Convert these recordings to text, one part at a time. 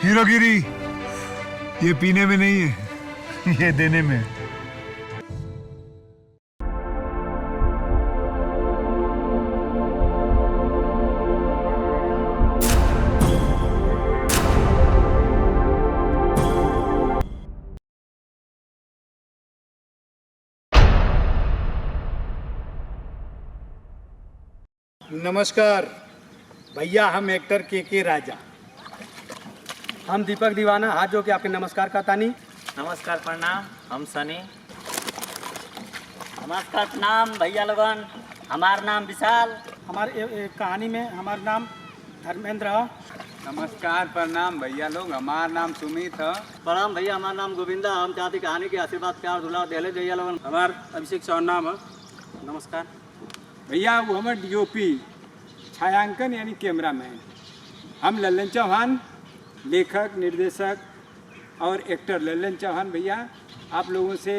हीरोगिरी ये पीने में नहीं है, ये देने में। नमस्कार भैया, हम एक्टर के राजा। हम दीपक दीवाना हाथ जो के आपके नमस्कार करता नहीं। नमस्कार प्रणाम, हम सनी। नमस्कार प्रणाम भैया लोगन, हमार नाम विशाल। हमारे कहानी में हमारा नाम धर्मेंद्र है। नमस्कार प्रणाम भैया लोग, हमारा नाम सुमित है। प्रणाम भैया, हमारा नाम गोविंदा। हम चाहती कहानी के आशीर्वाद प्यार दुलार देले भैया लोगन। हमार अभिषेक चौहान नाम है। नमस्कार भैया वो हमारे डीओपी छायांकन यानी कैमरामैन। हम लल्लन चौहान, लेखक निर्देशक और एक्टर लल्लन चौहान। भैया आप लोगों से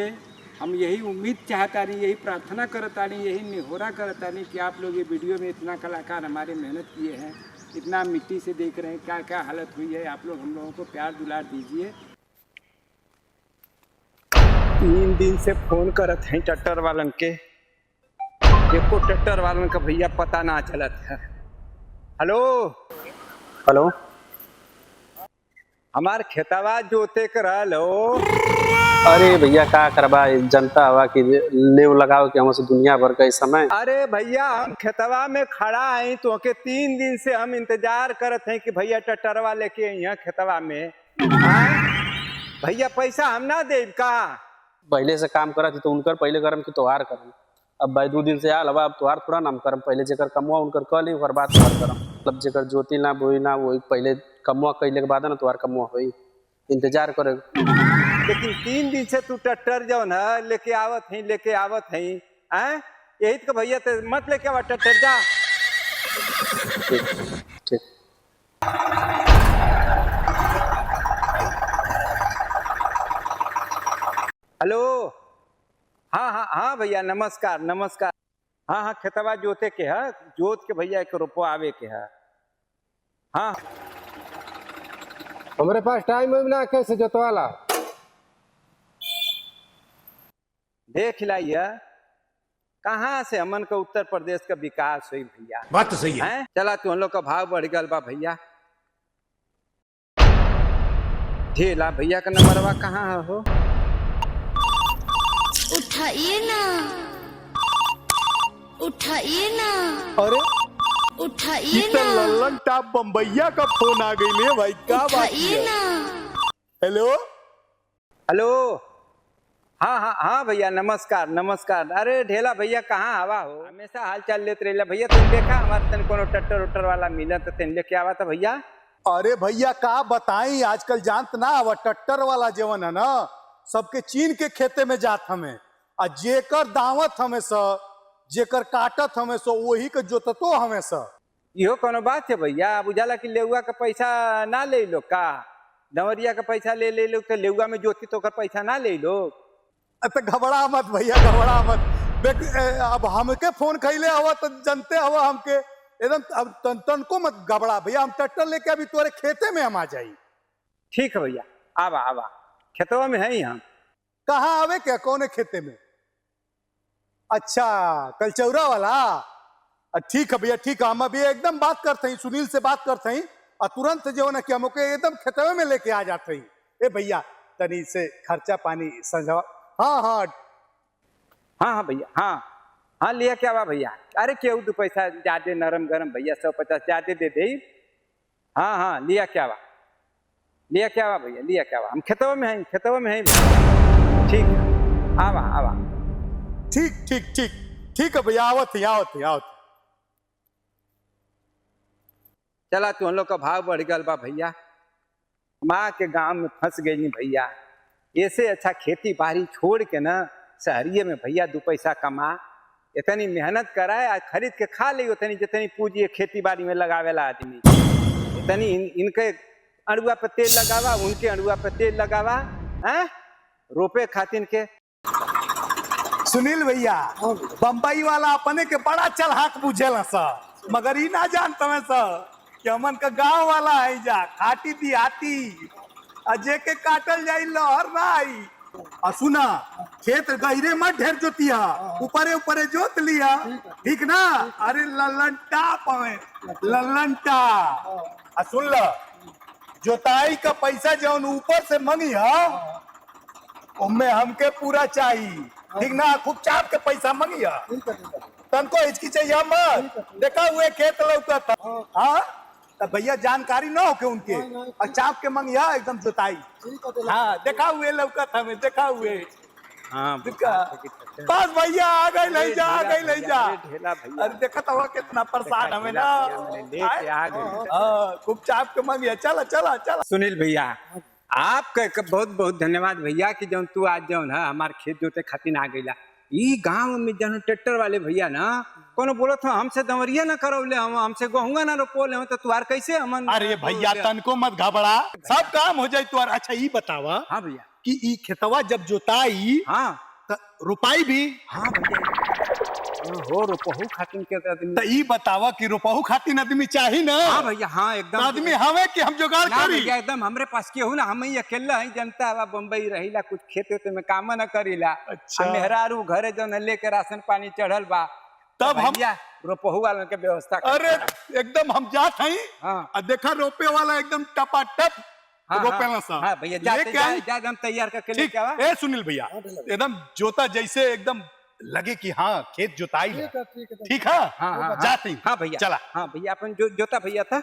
हम यही उम्मीद चाहता नहीं, यही प्रार्थना करता नहीं, यही निहोरा करता नहीं कि आप लोग ये वीडियो में इतना कलाकार हमारे मेहनत किए हैं, इतना मिट्टी से देख रहे हैं, क्या क्या हालत हुई है। आप लोग हम लोगों को प्यार दुलार दीजिए। 3 दिन से फोन करत हैं टट्टर वालन के, एको टट्टर वालन का भैया पता ना चलत है। हेलो हेलो, हमार खेतवा जोते कर लो। अरे भैया क्या करबा, जनता हवा कि लेव लगाओ कि हमसे दुनिया भर का इस समय। अरे भैया हम खेतवा में खड़ा हैं तो के 3 दिन से हम इंतजार करत हैं कि भैया टट्टरवा लेके यहाँ खेतवा में। भैया पैसा हम ना देब का? पहले से काम करा थी तो उनकर पहले करम की त्योहार करम। अब भाई 2 दिन से आल हवा, अब त्योहार थोड़ा नाम करम। पहले जेकर कमुआ उनकर कल ही बात त्योहार करम। मतलब जेकर ज्योति ना बोई ना वही पहले कमुआ कैले के बाद ना त्योहार कमुआ होई। इंतजार करे। लेकिन 3 दिन से तू टट्टर जो ना लेके आवत है यही तो भैया तो मत लेके आवा टट्टर जा। ठीक। हेलो, हाँ भैया नमस्कार नमस्कार। हाँ खेतवा जोते के है, जोत के भैया एक रोपो आवे के है। हाँ हमारे पास टाइम है ना, कैसे जोतवाला देख लाइए कहाँ से हमन का उत्तर प्रदेश का विकास हुई भैया। बात तो सही है। चला तू हम लोग का भाव बढ़ गल बा भैया। ढेला भैया का नंबरवा कहाँ है हो? उठाइए ना, उठाइए ना, अरे उठाइए इतना ना, लल्लन टाप बम्बैया का फोन आ गई ले भाई, क्या बात उठाइए है? ना। हेलो हेलो, हाँ भैया नमस्कार नमस्कार। अरे ढेला भैया कहाँ हवा हो? हमेशा हाल चाल लेते रहे भैया। तुम देखा हमारे तन कोनो टट्टर उट्टर वाला मिला तो तेन लेके आवा था भैया। अरे भैया का बताई, आजकल जानत ना अब टट्टर वाला जीवन है ना, सबके चीन के खेते में जात हमें आ जेकर दावत हमें स, जेकर काटत हमें सो वही के जोततो हमें स। इहो कोनो बात है भैया? बुझाला कि लेउआ का पैसा ना ले लो का? दंवरिया का पैसा ले लो तो लेउआ में जोती तो कर पैसा ना ले लो? तो घबरा मत भैया, घबरा मत। अब हमके फोन खैले हवा तो जनते हवा हमके एकदम। अब तन को मत घबरा भैया, हम ट्रैक्टर लेके अभी तुम्हारे खेते में हम आ जाई। ठीक है भैया, आवा खेतवा में है ही हम। कहाँ आवे क्या, कौन है खेते में? अच्छा कलचौरा वाला। ठीक है भैया, ठीक है। हम अभी एकदम बात करते हैं, सुनील से बात करते हैं और तुरंत जो ना कि हमके एकदम खेतवे में लेके आ जाते हैं। ए भैया तनी से खर्चा पानी समझा। हाँ भैया, हाँ लिया क्या हुआ भैया? अरे क्यों दो पैसा ज्यादा नरम गरम भैया, 150 ज्यादा दे दे। हाँ लिया क्या हुआ भैया, लिया क्या हुआ? हम खेतवा में हैं ठीक है, आवा। ठीक है भैया, आवत ही। चला तू हम लोग का भाव बढ़ गल बा भैया। माँ के गांव में फंस गई नहीं भैया। ऐसे अच्छा खेती बाड़ी छोड़ के ना शहरिये में भैया 2 पैसा कमा, इतनी मेहनत कराए आज खरीद के खा ली। उतनी जितनी पूंजी खेती बाड़ी में लगावेला आदमी, इतनी इनके अड़ुआ पे तेल लगावा, उनके अड़ुआ पे तेल लगावा, रोपे खातिर के। सुनील भैया बम्बई वाला अपने के बड़ा चलहाक बुझेला सा, मगर ही ना जानता मैं सा कि हमन का गांव वाला है जा खाटी दिहाती अजय के काटल जाई लहर ना आई। और सुना खेत गहरे मत ढेर जोतिया, ऊपरे ऊपरे जोत लिया, ठीक ना। अरे लल्लनटा पवे लल्लनटा। आ सुन ल, जोताई का पैसा जौन ऊपर से मंगी हा उनमें हमके पूरा चाहिए, ठीक ना। खूब चाप के पैसा मंगी हा, तनको हिचकी चाहिए मत। देखा हुए खेत लौका था, हाँ तो भैया जानकारी ना हो के उनके, और चाप के मंगिया एकदम जोताई। हाँ देखा हुए लौका था, मैं देखा हुए। हाँ बस भैया आ गई ले जा, आ गई ले जा। अरे देखा था कितना परेशान हमें ना, खूब चाप के मंगिया। चला चला चला। सुनील भैया आपका बहुत बहुत धन्यवाद भैया कि जौन तू आज जौन है हमारे खेत जोते खातिर आ गईला। ई गांव में जौन ट्रैक्टर वाले भैया ना कोनो बोलत हो हमसे दंवरिया ना करौले, हम हमसे गहुंगा ना रोपोले हो, तो तुआर कैसे हमन। अरे भैया तनको मत घबरा, सब काम हो जाए तुआर। अच्छा ये बतावा हाँ भैया कि ई खेतवा जब जोताई हाँ तो रुपाई भी। हाँ भैया हो रोपहू खातिर के आदमी। तो ई बतावा कि रोपहू खातिर आदमी चाहिए ना। हाँ भैया हाँ एकदम आदमी हमें कि हम जुगाड़ ना करी। भैया एकदम हमरे पास केहू ना, हम ही अकेला ही जनता बा बम्बई रहीला, कुछ खेत वेत में काम न करीला। अच्छा। मेहरारू घरे जौन लेके राशन पानी चढ़ल बा, तब हम रोपहू वालों के व्यवस्था अरे एकदम हम जात हई। हाँ देखा रोपे वाला एकदम टपाटप रोपेला सा। हाँ भैया जाते जा हम तैयार करके ठीक लेके आवा। ए सुनील भैया एकदम जोता जैसे एकदम लगे कि हाँ खेत जोताई है। ठीक है हाँ जाते हाँ भैया चला। हाँ भैया अपन जोता भैया था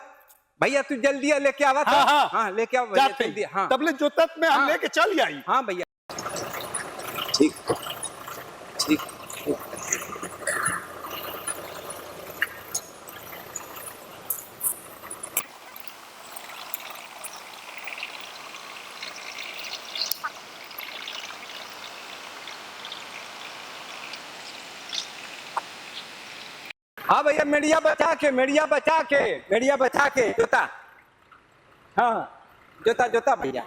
भैया, तू जल्दी लेके आवा था। हाँ हाँ लेके आओ भैया जल्दी। हाँ तबले जोतत में हम हाँ। लेके चल आई। हाँ भैया ठीक ठीक। हाँ भैया मेड़िया बचा के मेड़िया बचा के मेड़िया बचा के जोता। हाँ जोता जोता भैया।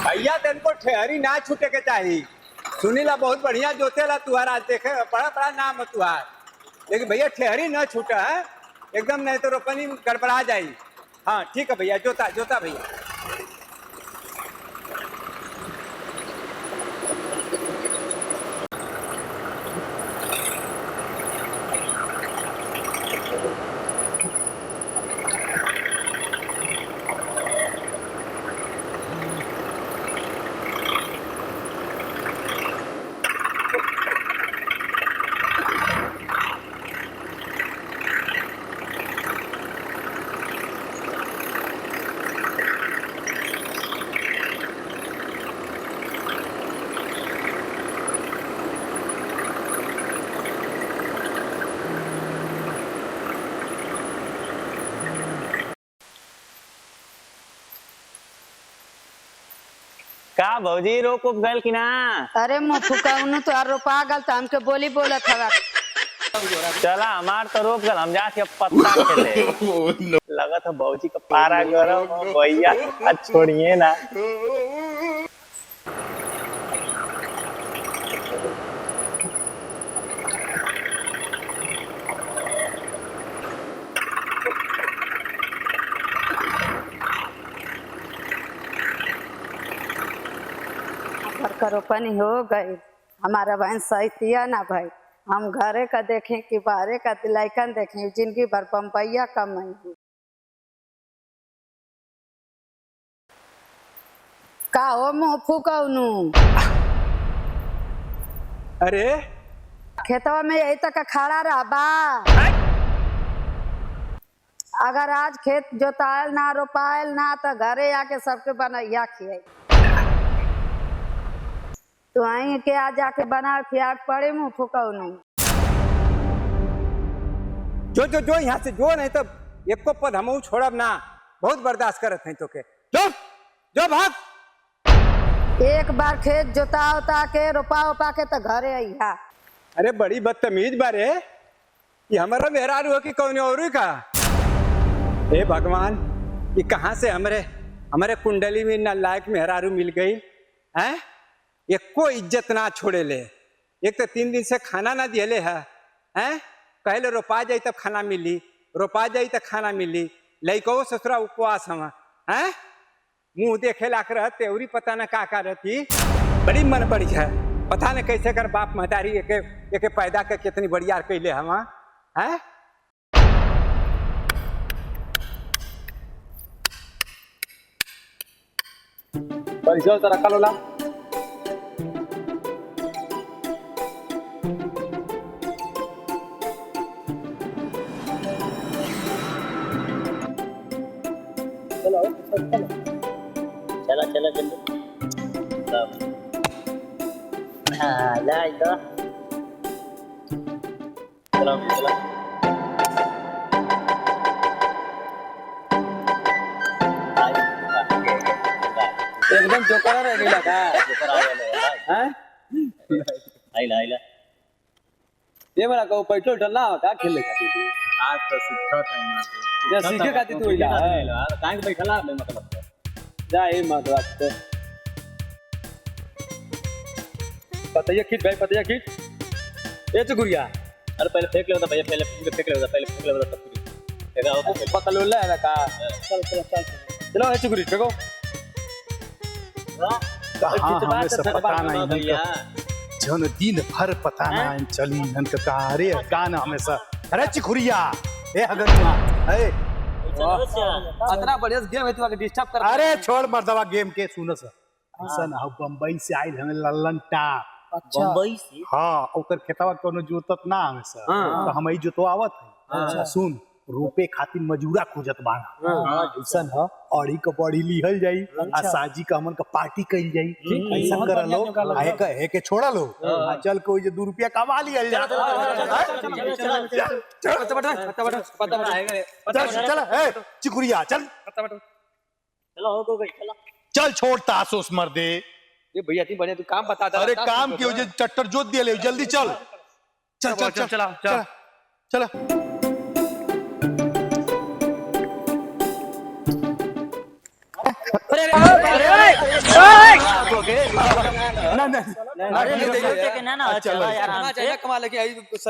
भैया तेन को ठहरी ना छूटे के चाहिए। सुनीला बहुत बढ़िया जोतेला तुहार, आज देखे बड़ा बड़ा नाम है तुहार, लेकिन भैया ठहरी न छूटा है एकदम, नहीं तो रोपनी गड़बड़ा जाई। हाँ ठीक है भैया जोता जोता भैया। का भौजी रोक उप गल कि ना? अरे मुफु कहूँ तो यार रोपा गल तो हमके बोली बोलत हवा। चला हमार तो रोक गल, हम जाके पत्ता खेले। लगत है भौजी का पारा गरम हो भैया, छोड़िए ना। रोपनी हो गई, हमारा बहन सही ना भाई। हम घरे का देखें कि बाहरे का लैकन देखें, जिंदगी भर बम्बैया कमाई। का हो मुँह फूकनू? अरे खेतवा में यही तक खड़ा रहा बा। अगर आज खेत जोतायल ना रोपायल ना तो घरे आके सबके बनैया खियाई। तो आई के आज जाके बना खिया पड़े मुँह फूका नहीं। जो जो जो यहाँ से जो, नहीं तो एक को पद हम छोड़ब ना, बहुत बर्दाश्त करत नहीं तो के। जो जो भाग। एक बार खेत जोता उता के रोपा उपा के तो घरे आइया। अरे बड़ी बदतमीज बारे, ये हमारा मेहरारू हो कि कौन और का? हे भगवान, ये कहाँ से हमारे कुंडली में नालायक मेहरारू मिल गई है? ये कोई इज्जत ना छोड़े ले। एक तो 3 दिन से खाना ना दिले है, हैं? कहले रोपा जाई तब खाना मिली, रोपा जाई तब खाना मिली। लइको ससुरा उपवास हम हैं? मुंह देखे लाख रहते और पता न का रहती। बड़ी मन बड़ी है, पता न कैसे कर बाप महतारी एक पैदा कर कितनी बढ़िया कैले हम हैं? पैसा तो रखा लोला। चला चला जल्दी। हाँ ला इधर। चलो चलो। एकदम जोकर रह गया का। जोकर आ गया हैं? आइला आइला। ये मेरा को पेट्रोल डलना का खेले खाती थी। आज तो सीखा था ना। या सीखे खाती तू इला। काहे के बैठला मतलब। जा ए मत बात। पतैया खींच भाई, पतैया खींच। ए चुगुरिया, अरे पहले फेंक ले भैया, पहले फेंक ले तब फेंका हो तो पता लोला है का। चल चल चल चलो ए चुगुरी फेंको। कहाँ हमें सब पता नहीं भैया। जौन दिन भर पता नहीं चली इनका अरे गाना हमेशा। अरे चिखुरिया, ए हगनमा, ए इतना बढ़िया गेम है, तू आके डिस्टर्ब कर। अरे छोड़ मर्दवा गेम के। सुनो सर, ऐसा ना हो, बम्बई से आइल हमें लल्लन टाप। बम्बई से? हाँ, ओकर खेतवा कोनो जोतत ना हमें सर, तो हम ही जोतवावत है। अच्छा सुन, रोपे खातिर मजूरा खोजत बाना। ऐसा है औरी का बड़ी लिहल जाई, आ साजी का हमन का पार्टी कइल जाई। ऐसा कर लो, आए का है के छोड़ा लो, आ चल कोई जो 2 रुपया कमा लिया जा। चल ए चिकुरिया चल, चलो हो गई चलो। चल छोड़ तासोस मर्दे। ये भैया ती बढ़िया तू काम बता दे। अरे काम की वजह चट्टर जोत दिया ले, जल्दी चल चल चल चल चला चल चल।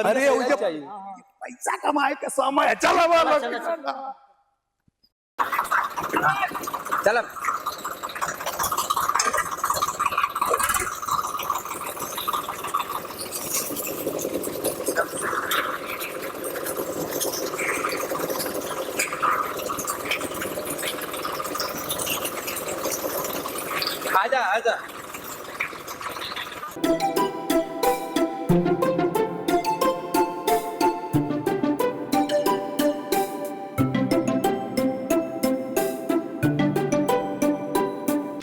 अरे पैसा कमाए का समय है, चल चल आजा आजा।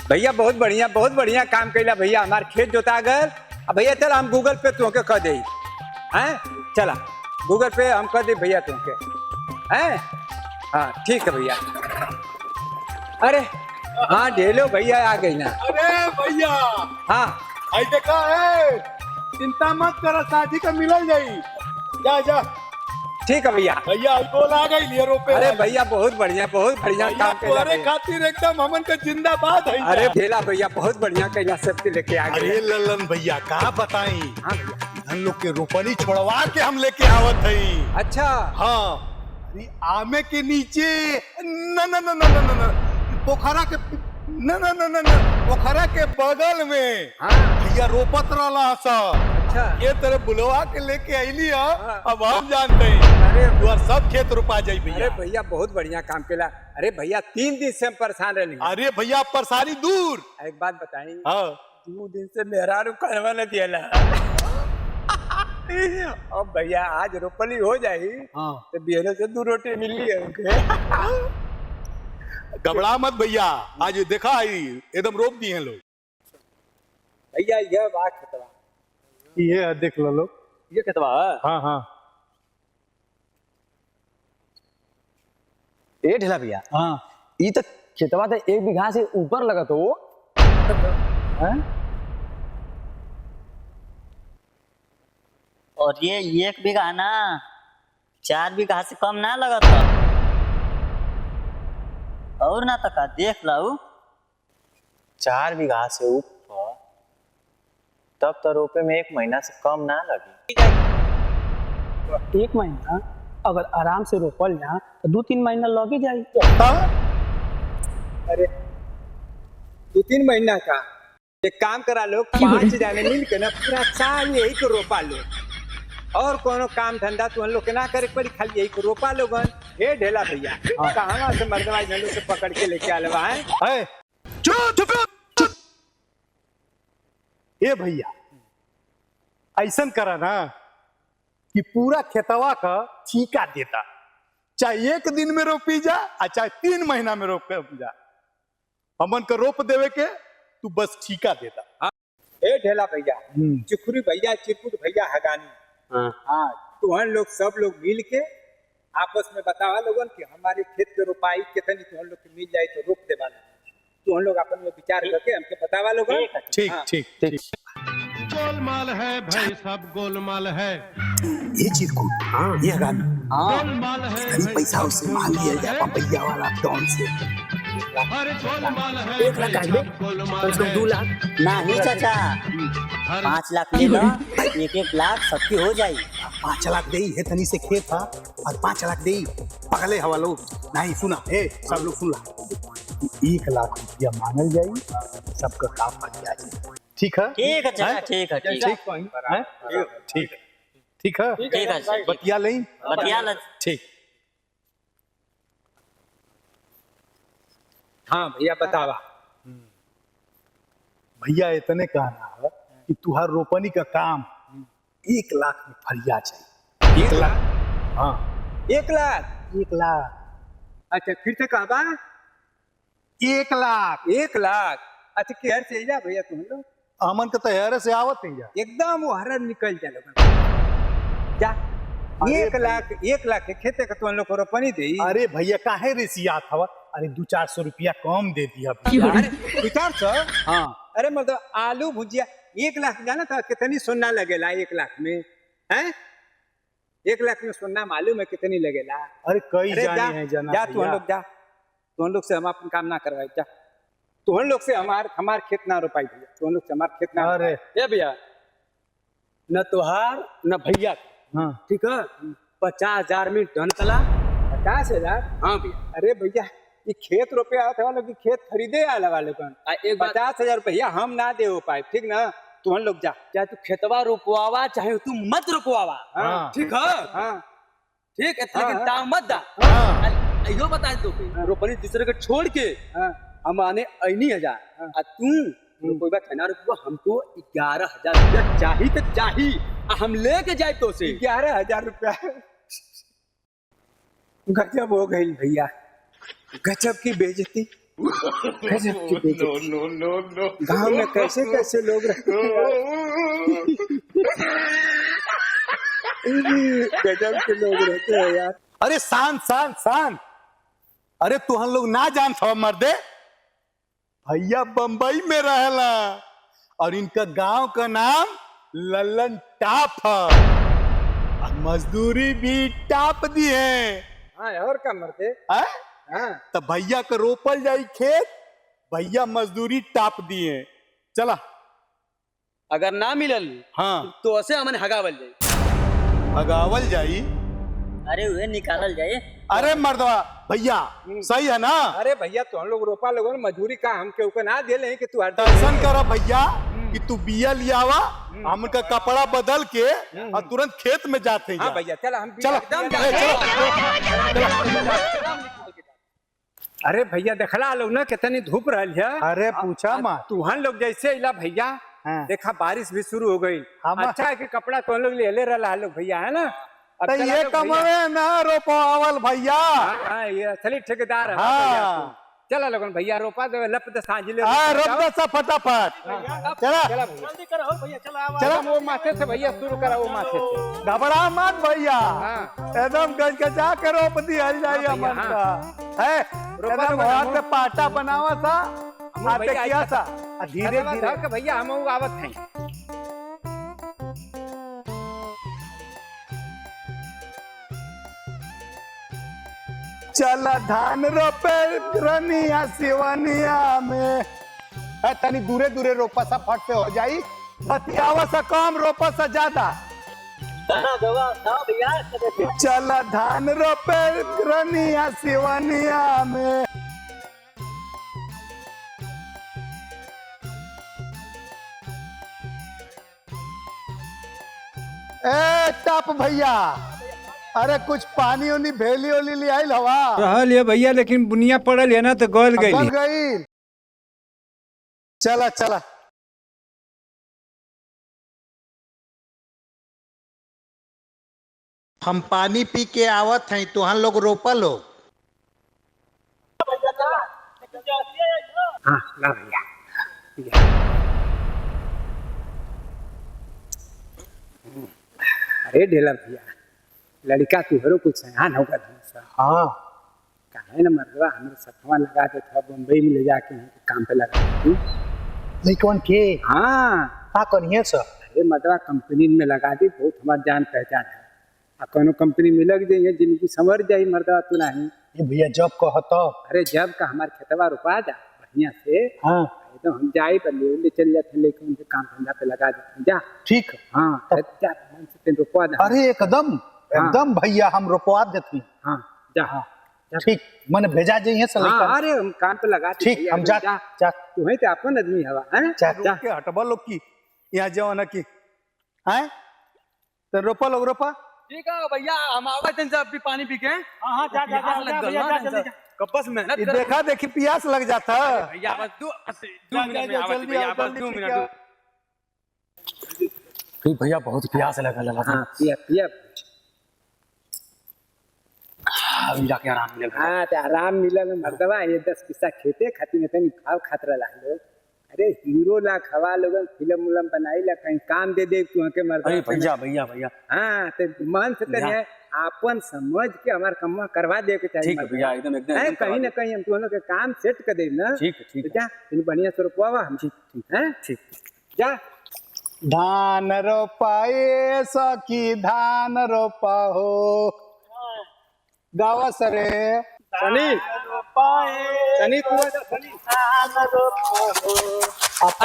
भैया बहुत बढ़िया काम कैला भैया। हमार खेत जोता गल। अब भैया चल हम गूगल पे तुमके कह दे हैं। चला गूगल पे हम कह दे भैया तुमके हैं। हाँ ठीक है भैया। अरे हाँ ढेलो भैया आ गई ना। अरे भैया हाँ आई देखा है, चिंता मत करो, शादी का मिल जाई। जा जा ठीक है भैया। भैया अल्कोहल आ गई लिए रोपे। अरे भैया बहुत बढ़िया काम कैला अरे खातिर एकदम हमन का जिंदाबाद है। अरे ढेला भैया बहुत बढ़िया कैला, सबके लेके आ गए। अरे ललन भैया का बताई, हाँ भैया। हम लोग के रोपनी छोड़वा के हम लेके आवत है। अच्छा हाँ, अरे आमे के नीचे न न न न न न पोखरा के न न न न पोखरा के बगल में हाँ भैया रोपत रहा सा। अच्छा ये तरह बुलवा के लेके आईली है। अब हम जानते हैं अरे दुआ सब खेत रोपा जाई भैया। अरे भैया बहुत बढ़िया काम केला। अरे भैया 3 दिन से हम परेशान रहे। अरे भैया परेशानी दूर। एक बात बताई, हाँ 2 दिन से मेहरारू करवा न दिया। अब भैया आज रोपनी हो जाई तो बिहने से 2 रोटी मिली है उनके। घबरा मत भैया, आज देखा आई एकदम रोप दिए हैं लोग। भैया यह बात खतरा ये देख लो लोग, ये खेतवा है। हाँ हाँ ए ढेला भैया, हाँ ये तो खेतवा तो 1 बीघा से ऊपर लगा तो हैं। और ये 1 बीघा ना 4 बीघा से कम ना लगत ह। और ना तका देख लाऊ 4 बीघा से ऊपर तब तो रोपे में 1 महीना से कम ना लगी। 1 महीना अगर आराम से रोपल जा तो 2-3 महीना लग ही जाई। अरे 2-3 महीना का एक काम करा लो, 5 जाने मिल के ना पूरा साल यही को रोपा लो और कोनो काम धंधा तुम लोग के ना करे पड़ी, खाली यही को रोपा लोगन। हे ढेला भैया कहाँ से मर्दवाई झंडू से पकड़ के लेके आले बा हैं? चुप। ए भैया ऐसन करा ना कि पूरा खेतवा का ठीका देता, चाहे 1 दिन में रोपी जा और चाहे 3 महीना में रोप जा, हमन का रोप देवे के तू बस ठीका देता। हे ढेला भैया, चिकुरी भैया, चिरकुट भैया, हगानी, हाँ तुहन लोग सब लोग मिल के आपस में बतावा लोगन कि हमारे खेत के रोपाई कितनी तुहन लोग के मिल जाए तो रोप देवा। तुहन लोग अपन में विचार करके हमके बतावा लोगन। ठीक ठीक ठीक। गोलमाल है भाई, सब गोलमाल है। ये चिरकुट, ये हगानी, गोलमाल है भाई, पैसा उससे मांग लिया जाए पंपैया वाला डॉन से। अरे गोलमाल है 1 लाख काट दे, कम से कम 2 लाख। नहीं चाचा 5 लाख ले लो, 1-1 लाख सबकी हो जाई। 5 लाख दे है तनी से खेत था और 5 लाख दे पगले हवा लोग नहीं सुना। ए सब लोग सुन ला, 1 लाख रुपया मांगल जाई, सबका काम बन जाए। ठीक है? ठीक है चाचा, ठीक है, ठीक ठीक ठीक है, ठीक है, बतिया नहीं, बतिया ल। ठीक। हाँ भैया बतावा। भैया इतने कहना है कि तुहार रोपनी का काम 1 लाख में फरिया चाहिए। 1 लाख? हाँ 1 लाख? 1 लाख। अच्छा फिर से कहबा? 1 लाख। 1 लाख? अच्छा केहर से जा भैया तुम लोग? अमन के तैयार से आवत है जा एकदम वो हरर निकल जा लोगन जा। 1 लाख के खेते का तुम लोग को रोपनी दे। अरे भैया काहे रेसियात हवा? अरे 200-400 रुपया कम दे दिया। अरे 200-400? हाँ। अरे मतलब आलू भुजिया 1 लाख जाना था कितनी सोना लगेला 1 लाख में? हैं? 1 लाख में सोना मालूम है कितनी लगेला? अरे कई जाने हैं जना। जा तुम लोग जा, तुम लोग से हम अपन काम ना करवाए। जा तुम लोग से हमार खेत ना रोपाई भैया, तुम लोग से हमार खेत ना। अरे ए भैया न तोहार न भैया, हाँ ठीक है 50,000 में डन कला। 50,000? हाँ भैया। अरे भैया ये खेत रोपे आते वालों की खेत खरीदे आने वाले कौन? 50,000 रुपया हम ना दे हो पाए, ठीक ना? तुम लोग जा, चाहे तू खेतवा रोपवावा चाहे तू मत रोपवावा, हाँ ठीक है? हाँ ठीक है, लेकिन दाम मत दा। यो बता दो रोपनी दूसरे के छोड़ के हम आने 11,000 आ तू रोपवा छना रुपया हमको 11,000 रुपया चाहिए तो चाहिए, हम लेके जाए तो से 11,000 रुपया। गजब हो गई भैया, गजब की बेइज्जती, गजब की बेइज्जती। गांव में कैसे कैसे लोग रहते हैं, गजब के लोग रहते हैं यार। अरे शांत शांत शांत। अरे तुहन लोग ना जान था मर्दे, भैया बंबई में रहला और इनका गांव का नाम लल्लन टाप है, मजदूरी भी टाप दी है। हाँ और क्या मरते? हाँ तो भैया का रोपल जाई खेत, भैया मजदूरी टाप दिए। चला अगर ना मिलल हाँ तो ऐसे हमने हगावल जाए। हगावल जाई? अरे वे निकालल जाए। अरे मर्दवा भैया सही है ना? अरे भैया तो हम लोग रोपा लोगों ने मजदूरी का हमके ऊपर ना दे ले कि तू दर्शन करा भैया कि तू बिया लियावा, हमका कपड़ा बदल के और तुरंत खेत में जाते हैं। हाँ भैया चला हम चला अरे भैया देखला लोग ना कितनी धूप रही है। अरे पूछा मत, तुहन लोग जैसे इला भैया देखा बारिश भी शुरू हो गई। अच्छा है कि कपड़ा तो लोग ले रहा लोग भैया, है ना? तो ये कमरे ना रोपावल भैया। हाँ ये असली ठेकेदार है। हाँ चला लोगन भैया रोपा दे, लप दे सांझले। हाँ रोप दे सब फटाफट। चला जल्दी करो भैया, चला वो माथे से भैया शुरू करा, वो माथे से। घबरा मत भैया, एकदम गजगजा के रोप दिया जाए अमन का है। एकदम हाथ से पाटा बनावा सा, आटे किया सा, धीरे धीरे भैया हम आवत हैं। चल धान रोपे रनिया सिवनिया में। तनी दूरे दूरे रोपा सा फट से हो जाई, बतियावा सा कम रोपा सा ज्यादा। चल धान रोपे रनिया सिवनिया में। ए टप भैया, अरे कुछ पानी उनी भेली ओली ले आइल हवा। रहल है भैया, लेकिन बुनिया पड़ल है ना तो गल गई। गल गई। चला चला। हम पानी पी के आवत हैं, तुहां लोग रोपा लो। हाँ ला भैया। अरे ढेला भैया, लड़का तुहरो कुछ सयान होगा। हाँ काहे ना मर्दवा हमारे सफवा लगा के थोड़ा बम्बई में ले जाके काम पे लगा दी। लइकवन के हाँ का करिए सर? अरे मर्दवा कंपनी में लगा दी, बहुत हमार जान पहचान है। आ कोनो कंपनी में लग जाइए, जिंदगी संवर जाई मर्दवा तू नहीं। ये भैया जब कहत। अरे जब का हमार खेतवा रुपा जा बढ़िया से। हाँ तो हम जाए पर ले चल जाते, लेकिन उनके काम धंधा पे लगा देते जा। ठीक। हाँ जा मन से रुपवा दे। अरे एकदम एकदम भैया, हम रोपवा देती। हाँ जा। हाँ ठीक, मन भेजा जाइए सर। हाँ, अरे हम काम पे लगा ठीक, हम जा जा। तू है तो अपन आदमी हवा है। जा के हटबा लोग की यहाँ जाओ ना की हैं, तो रोपा लोग रोपा। ठीक है भैया, हम आवत हैं सब पानी पी के। हाँ जा जा जा कपस मेहनत ये देखा देखी प्यास लग जाता है भैया, बस 2 मिनट में आवत भैया, बस 2 मिनट। फिर भैया बहुत प्यास लगा। हाँ पिया पिया। अभी जाके आराम मिलेगा। हाँ तो आराम मिलल मर्दवा। ये 10 पैसा खेते खाती नहीं खाओ खातरा ला लोग। अरे हीरो ला खवा लोगन, फिल्म उलम बनाई ला, कहीं काम दे दे तू के मर्दवा। अरे भैया भैया भैया। हाँ तो मन से करिए, आपन समझ के हमार कम्मा करवा दे के चाहिए। ठीक है भैया, एकदम एकदम कहीं ना कहीं हम तुम लोग के काम सेट कर दे ना। ठीक है ठीक है। जा इन बढ़िया से रोपवा हम। ठीक ठीक है ठीक। जा। धान रोपाए सखी धान रोपा हो, गावा सरे सनी सनी तू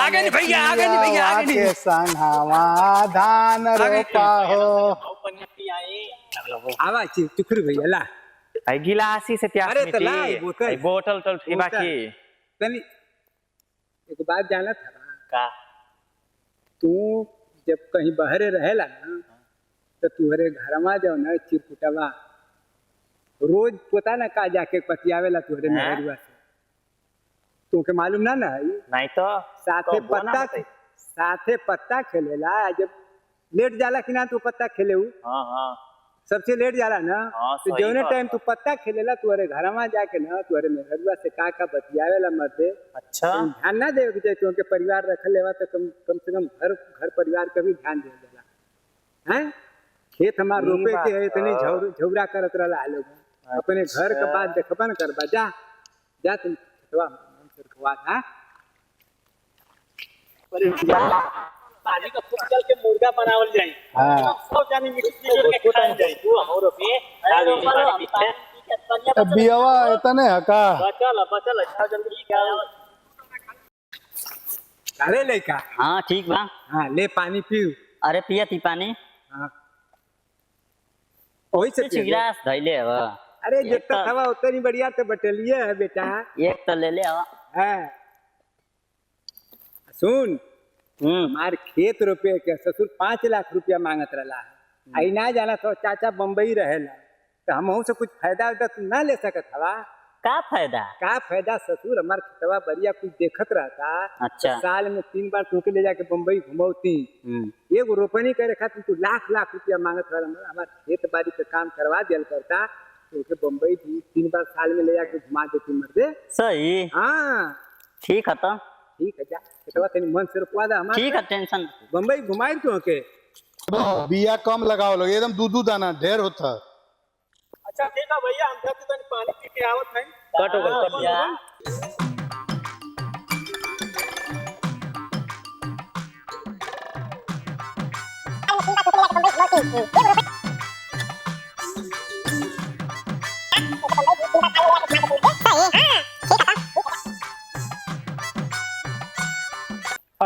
आगे नहीं भैया, आगे नहीं भैया, आगे नहीं। संघावा धान रोपा हो। आवा चुकरी भैया ला। आई गिलासी से प्यास अरे तो ला, मिटी। आई बोतल तो ठेबा की। सनी एक बात जाना था का? तू जब कहीं बहरे रहेला ना, तो तुहरे घरमा जाओ ना चिरकुटवा रोज पता ना का जाके पतियावेला तुहरे नहरुआ से। तुके मालूम ना ना है? नहीं तो साथे पत्ता खेलेला। जब लेट जाला कि ना तू पत्ता खेले हाँ सबसे लेट जाला ना। हाँ, तो जौने टाइम तू पत्ता खेलेला तुहरे घरमा जाके ना तुहरे नहरुआ से का बतियावेला मर्दे। अच्छा ध्यान ना देवे के तुमके परिवार रख लेवा तो कम से कम घर परिवार का भी ध्यान दे जाला हैं। खेत हमार रोपे के है, इतनी झगड़ा करत रहला लोग। अपने घर का बात देखबन करबा। जा जा तुम खेतवा मन से खवा। हां पानी का फुटकल के मुर्गा बनावल जाई। हां सब जानी मिट्टी के खान जाई। तू हमरो पे पानी पीछे बियावा इतने है का? बचल अच्छा जल्दी क्या। अरे लइका। हां ठीक बा। हां ले पानी पी। अरे पिया ती पानी। हां ओही से गिलास धइले हवा। अरे जितना हवा उतनी बढ़िया तो बटलिए है बेटा। एक तो ले ले हवा। है सुन, हमार खेत रुपये के ससुर 5 लाख रुपया मांगत रहा है। आई ना जाना तो चाचा बम्बई रहेला, तो हम से कुछ फायदा तू ना ले सकत हवा। का फायदा? ससुर हमार खेतवा बढ़िया कुछ देखत रहता। अच्छा। तो साल में 3 बार तुके ले जाके बम्बई घुमौती। एगो रोपनी करे खातिर तू लाख रुपया मांगत रहा। हमार खेत बाड़ी पे काम करवा दिया करता, तो बम्बई 3 बार साल में ले जाके घुमा देती मर्दे। सही। हाँ ठीक है तो। ठीक है जा खेतवा तेरी मन से रोपवा दा। ठीक है टेंशन। बम्बई घुमाई तू के। बिया कम लगाओ लोग, एकदम दूध दाना ढेर होता। अच्छा ठीक है भैया, हम जाते तनी पानी पी के आवत नहीं। कट हो गया।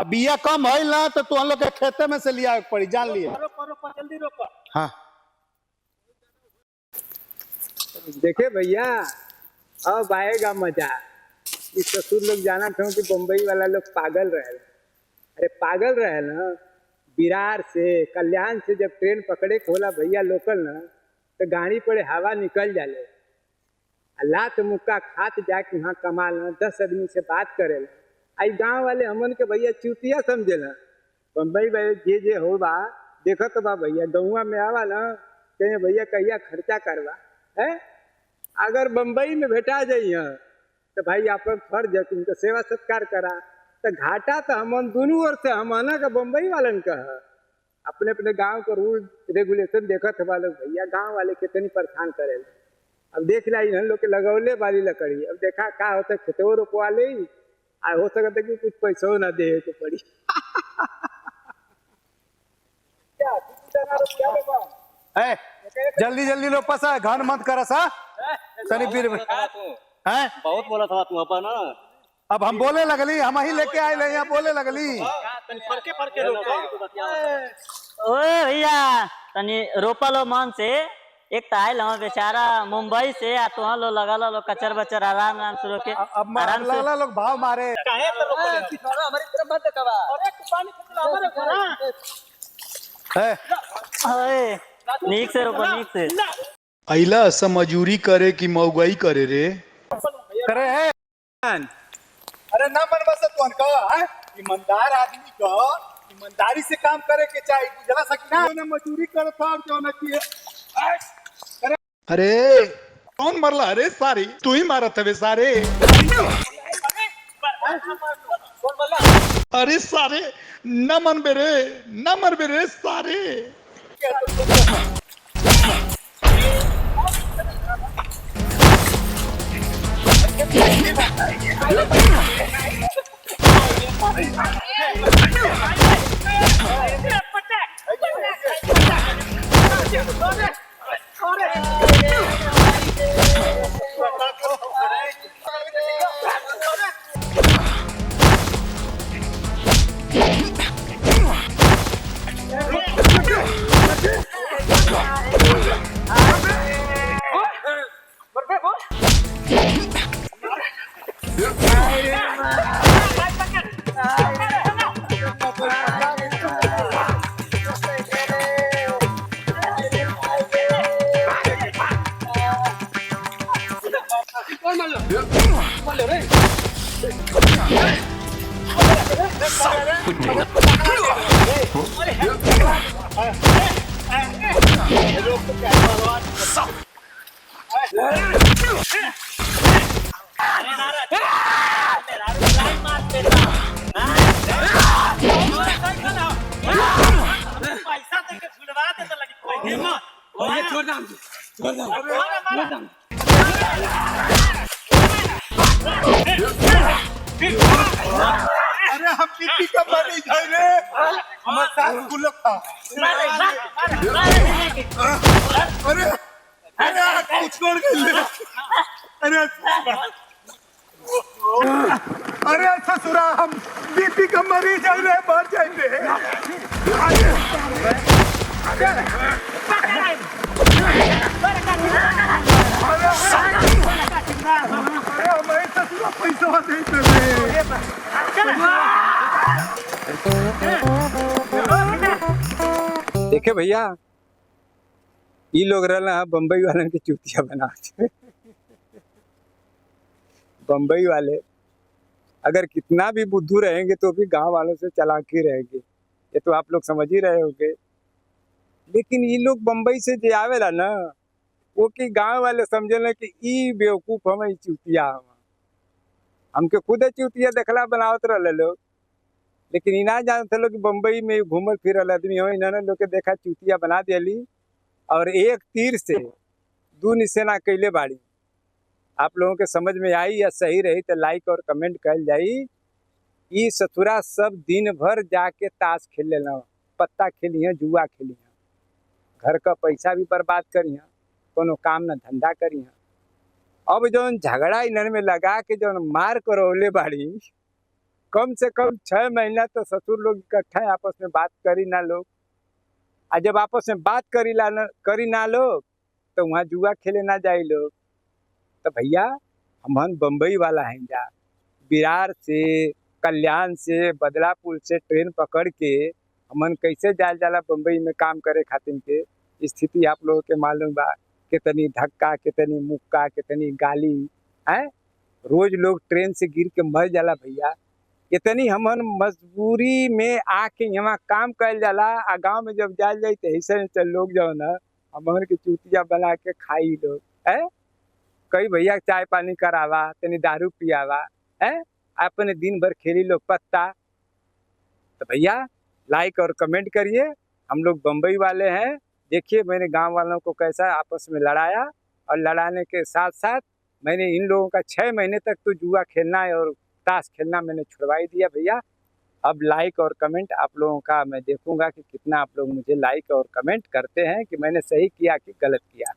बिया कम है ना तो तू हम लोग के खेते में से लिया पड़ी, जान लिए। रोको जल्दी रोको। हाँ देखे भैया अब आएगा मजा। इस ससुर लोग जाना था कि बम्बई वाला लोग पागल रहे। अरे पागल रहे ना, बिरार से कल्याण से जब ट्रेन पकड़े खोला भैया लोकल ना, तो गाड़ी पड़े हवा निकल जाले, लात मुक्का खात जाके वहाँ कमाल ना 10 आदमी से बात करे। आई गांव वाले हमन के भैया चूतिया समझे ना। बम्बई भाई जे हो बा देखो तो बा भैया गौवा में आवा ना, कहे भैया कहिया खर्चा करवा है। अगर बम्बई में भेटा जाइए तो भाई अपन फर्ज है तुमको सेवा सत्कार करा। तो घाटा तो हम दोनों ओर से हमाना का बम्बई वालन का है। अपने अपने गांव का रूल रेगुलेशन देखत वाले भैया गांव वाले कितनी परेशान करे। अब देख ला इन लोग के लगौले वाली लकड़ी, अब देखा क्या होता है खेतो रोपवा ले, आ हो सकता कि कुछ पैसों ना दे तो पड़ी। है जल्दी जल्दी रोपा सा, घन मत करा सा तनी फिर हैं। बहुत बोला था तू अपन ना। अब हम बोले लगली, हम ही लेके आए ले यहाँ बोले लगली। फरके रोको। ओए भैया तनी रोपा लो मन से। एक तो आयल हम बेचारा मुंबई से, आ तो लो लगा लो कचर बचर आराम आराम से रोके। अब लगला लोग भाव मारे। काहे पे रोको हमारी तरफ मत कबा। अरे पानी कितना हमारे घर है नीक से रोको, नीक से। अइला ऐसा मजूरी करे कि मौगाई करे रे करे है। अरे ना मन बस तू अनका है ईमानदार आदमी का ईमानदारी से काम करे के चाहिए, बुझला सकी ना मजूरी करता और जो ना किए। अरे कौन मरला? अरे सारी तू ही मारत है सारे। अरे सारे न मन बेरे, न मर बेरे सारे। अरे हम पीपी का पानी जाए रे, हमारे साथ गुल्लक था। अरे अरे कुछ छोड़ गए। अरे ससुरा हम बीपी का मरीज जाए रे, मर जाएंगे। हमारे ससुरा पैसा देते देखे भैया ये लोग रहना बम्बई वाले के चुतिया बना। बम्बई वाले अगर कितना भी बुद्धू रहेंगे तो भी गांव वालों से चालाकी रहेंगे, ये तो आप लोग समझ ही रहे होंगे। लेकिन ये लोग बम्बई से जे आवेला ना, वो कि गांव वाले समझे कि ई बेवकूफ हम चुतिया हमके खुद चुतिया देखला बनावत रहे लोग। लेकिन इना जानते लोग कि बम्बई में घूमल फिरल आदमी हो, इन्होंने लोग के देखा चुतिया बना दिली और एक तीर से दू निशाना कैले बाड़ी। आप लोगों के समझ में आई या सही रही तो लाइक और कमेंट कर जाई। ये ससुरा सब दिन भर जाके ताश खेले ना, पत्ता खेलिए, जुआ खेलिए, घर का पैसा भी बर्बाद करिए, कोनो काम ना धंधा करिए। अब जौन झगड़ा इन्हन में लगा के जौन मार करौले बाड़ी, कम से कम 6 महीना तो ससुर लोग इकट्ठा आपस में बात करी ना लोग। और जब आपस में बात करी ना लोग तो वहाँ जुआ खेले ना जाए लोग। तो भैया हमन बम्बई वाला हैं जा, बिरार से कल्याण से बदलापुर से ट्रेन पकड़ के हमन कैसे जाल जाला बम्बई में काम करे खातिर के स्थिति आप लोगों के मालूम बा। कितनी धक्का, कितनी मुक्का, कितनी गाली है। रोज लोग ट्रेन से गिर के मर जाला भैया। इतनी हमन मजबूरी में आके यहाँ काम कर जाला। आ गाँव में जब जाल जाए तो ऐसे लोग जो ना हमन के चूतिया बना के खाई लोग है। कई भैया चाय पानी करावा, तनी दारू पियावा है, अपने दिन भर खेली लोग पत्ता। तो भैया लाइक और कमेंट करिए। हम लोग बम्बई वाले हैं। देखिए मैंने गांव वालों को कैसा आपस में लड़ाया, और लड़ाने के साथ साथ मैंने इन लोगों का 6 महीने तक तो जुआ खेलना और ताश खेलना मैंने छुड़वा ही दिया भैया। अब लाइक और कमेंट आप लोगों का मैं देखूंगा कि कितना आप लोग मुझे लाइक और कमेंट करते हैं कि मैंने सही किया कि गलत किया।